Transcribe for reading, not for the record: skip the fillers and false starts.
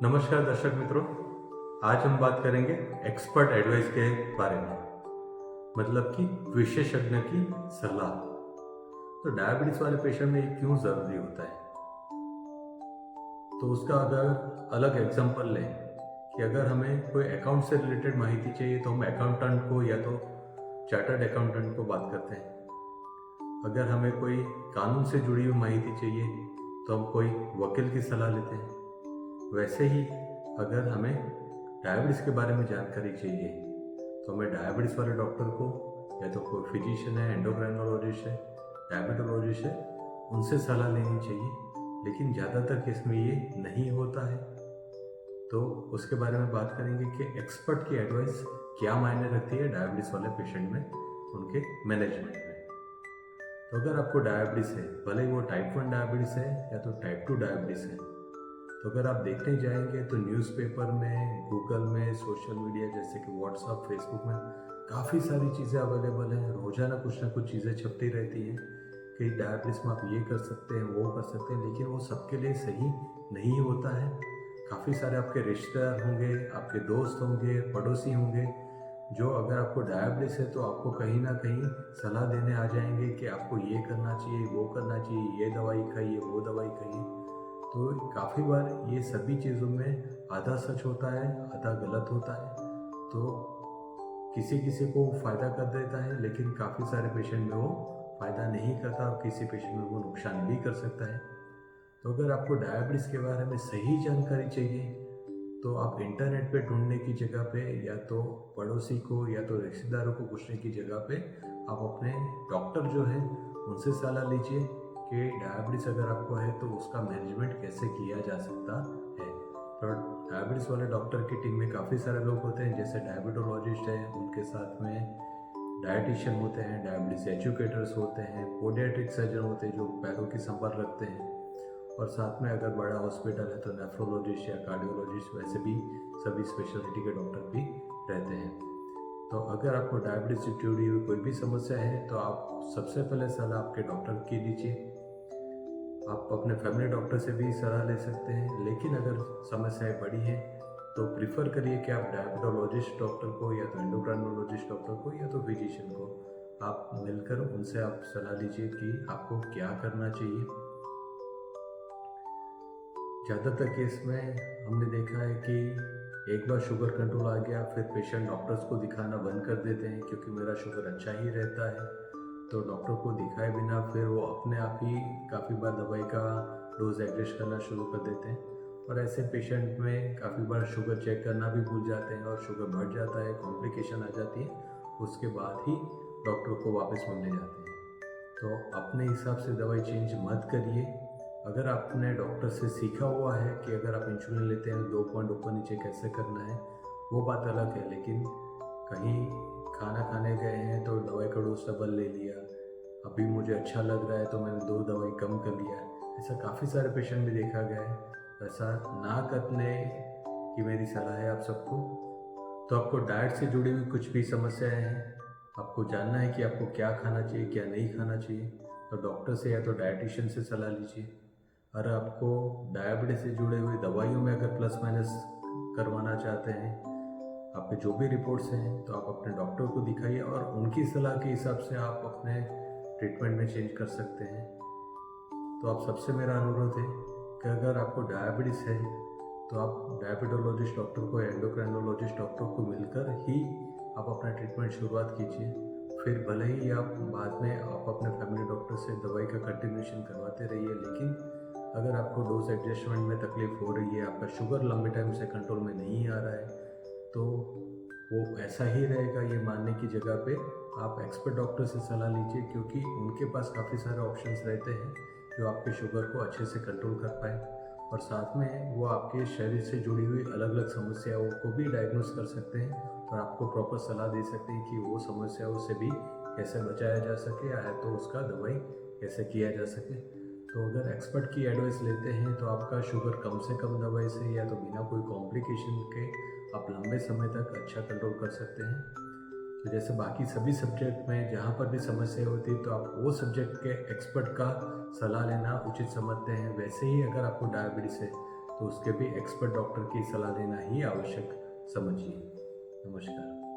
नमस्कार दर्शक मित्रों। आज हम बात करेंगे एक्सपर्ट एडवाइस के बारे में, मतलब कि विशेषज्ञ की सलाह। तो डायबिटीज वाले पेशेंट में ये क्यों ज़रूरी होता है? तो उसका अगर अलग एग्जांपल लें कि अगर हमें कोई अकाउंट से रिलेटेड माहिती चाहिए तो हम अकाउंटेंट को या तो चार्टर्ड अकाउंटेंट को बात करते हैं। अगर हमें कोई कानून से जुड़ी हुई माहिती चाहिए तो हम कोई वकील की सलाह लेते हैं। वैसे ही अगर हमें डायबिटीज़ के बारे में जानकारी चाहिए तो हमें डायबिटीज़ वाले डॉक्टर को या तो कोई फिजिशियन है, एंडोक्राइनोलॉजिस्ट है, डायबिटोलॉजिस्ट है, उनसे सलाह लेनी चाहिए। लेकिन ज़्यादातर केस में ये नहीं होता है, तो उसके बारे में बात करेंगे कि एक्सपर्ट की एडवाइस क्या मायने रखती है डायबिटीज़ वाले पेशेंट में, उनके मैनेजमेंट में। तो अगर आपको डायबिटीज़ है, भले ही वो टाइप 1 डायबिटीज़ है या तो टाइप 2 डायबिटीज़ है, तो अगर आप देखने जाएंगे तो न्यूज़पेपर में, गूगल में, सोशल मीडिया जैसे कि व्हाट्सएप, फेसबुक में काफ़ी सारी चीज़ें अवेलेबल हैं। रोज़ाना कुछ ना कुछ चीज़ें छपती रहती हैं कि डायबिटीज़ में आप ये कर सकते हैं, वो कर सकते हैं, लेकिन वो सबके लिए सही नहीं होता है। काफ़ी सारे आपके रिश्तेदार होंगे, आपके दोस्त होंगे, पड़ोसी होंगे, जो अगर आपको डायबिटीज़ है तो आपको कहीं ना कहीं सलाह देने आ जाएंगे कि आपको ये करना चाहिए, वो करना चाहिए, ये दवाई खाइए, वो दवाई खाइए। तो काफ़ी बार ये सभी चीज़ों में आधा सच होता है, आधा गलत होता है। तो किसी किसी को फ़ायदा कर देता है, लेकिन काफ़ी सारे पेशेंट में वो फ़ायदा नहीं करता और किसी पेशेंट में वो नुकसान भी कर सकता है। तो अगर आपको डायबिटीज़ के बारे में सही जानकारी चाहिए तो आप इंटरनेट पे ढूंढने की जगह पे या तो पड़ोसी को या तो रिश्तेदारों को पूछने की जगह पे आप अपने डॉक्टर जो है उनसे सलाह लीजिए कि डायबिटीज़ अगर आपको है तो उसका मैनेजमेंट कैसे किया जा सकता है। तो डायबिटीज़ वाले डॉक्टर की टीम में काफ़ी सारे लोग होते हैं, जैसे डायबिटोलॉजिस्ट हैं, उनके साथ में डायटिशियन होते हैं, डायबिटीज़ एजुकेटर्स होते हैं, पोडियाट्रिक सर्जन होते हैं जो पैरों की संभाल रखते हैं, और साथ में अगर बड़ा हॉस्पिटल है तो नेफ्रोलॉजिस्ट या कार्डियोलॉजिस्ट, वैसे भी सभी स्पेशलिटी के डॉक्टर भी रहते हैं। तो अगर आपको डायबिटीज से जुड़ी हुई कोई भी समस्या है तो आप सबसे पहले सलाह आपके डॉक्टर की लीजिए। आप अपने फैमिली डॉक्टर से भी सलाह ले सकते हैं, लेकिन अगर समस्याएं बड़ी हैं तो प्रिफर करिए कि आप डायबिटोलॉजिस्ट डॉक्टर को या तो एंडोक्राइनोलॉजिस्ट डॉक्टर को या तो फिजिशियन को आप मिलकर उनसे आप सलाह लीजिए कि आपको क्या करना चाहिए। ज़्यादातर केस में हमने देखा है कि एक बार शुगर कंट्रोल आ गया फिर पेशेंट डॉक्टर्स को दिखाना बंद कर देते हैं, क्योंकि मेरा शुगर अच्छा ही रहता है। तो डॉक्टर को दिखाए बिना फिर वो अपने आप ही काफ़ी बार दवाई का डोज एडजस्ट करना शुरू कर देते हैं, और ऐसे पेशेंट में काफ़ी बार शुगर चेक करना भी भूल जाते हैं और शुगर बढ़ जाता है, कॉम्प्लिकेशन आ जाती है। उसके बाद ही डॉक्टर को वापस मिलने जाते हैं। तो अपने हिसाब से दवाई चेंज मत करिए। अगर आपने डॉक्टर से सीखा हुआ है कि अगर आप इंसुलिन लेते हैं 2 पॉइंट ऊपर नीचे कैसे करना है, वो बात अलग है। लेकिन कहीं खाना खाने गए हैं तो दवाई का डोज डबल ले लिया, अभी मुझे अच्छा लग रहा है तो मैंने 2 दवाई कम कर लिया है, ऐसा काफ़ी सारे पेशेंट में देखा गया है। ऐसा ना करने की मेरी सलाह है आप सबको। तो आपको डाइट से जुड़ी हुई कुछ भी समस्याएं हैं, आपको जानना है कि आपको क्या खाना चाहिए, क्या नहीं खाना चाहिए, तो डॉक्टर से या तो डाइटिशियन से सलाह लीजिए। अगर आपको डायबिटीज से जुड़े हुए दवाइयों में अगर प्लस माइनस करवाना चाहते हैं, आपके जो भी रिपोर्ट्स हैं, तो आप अपने डॉक्टर को दिखाइए और उनकी सलाह के हिसाब से आप अपने ट्रीटमेंट में चेंज कर सकते हैं। तो आप सबसे मेरा अनुरोध है कि अगर आपको डायबिटीज़ है तो आप डायबिटोलॉजिस्ट डॉक्टर को, एंडोक्राइनोलॉजिस्ट डॉक्टर को मिलकर ही आप अपना ट्रीटमेंट शुरुआत कीजिए। फिर भले ही आप बाद में आप अपने फैमिली डॉक्टर से दवाई का कंटिन्यूशन करवाते रहिए, लेकिन अगर आपको डोज एडजस्टमेंट में तकलीफ हो रही है, आपका शुगर लंबे टाइम से कंट्रोल में नहीं आ रहा है, तो वो ऐसा ही रहेगा ये मानने की जगह पे आप एक्सपर्ट डॉक्टर से सलाह लीजिए, क्योंकि उनके पास काफ़ी सारे ऑप्शंस रहते हैं जो आपके शुगर को अच्छे से कंट्रोल कर पाए, और साथ में वो आपके शरीर से जुड़ी हुई अलग अलग समस्याओं को भी डायग्नोस कर सकते हैं और आपको प्रॉपर सलाह दे सकते हैं कि वो समस्याओं से भी कैसे बचाया जा सके या तो उसका दवाई कैसे किया जा सके। तो अगर एक्सपर्ट की एडवाइस लेते हैं तो आपका शुगर कम से कम दवाई से या तो बिना कोई कॉम्प्लिकेशन के आप लंबे समय तक अच्छा कंट्रोल कर सकते हैं। तो जैसे बाकी सभी सब्जेक्ट में जहाँ पर भी समस्या होती है तो आप वो सब्जेक्ट के एक्सपर्ट का सलाह लेना उचित समझते हैं, वैसे ही अगर आपको डायबिटीज़ है तो उसके भी एक्सपर्ट डॉक्टर की सलाह लेना ही आवश्यक समझिए। नमस्कार।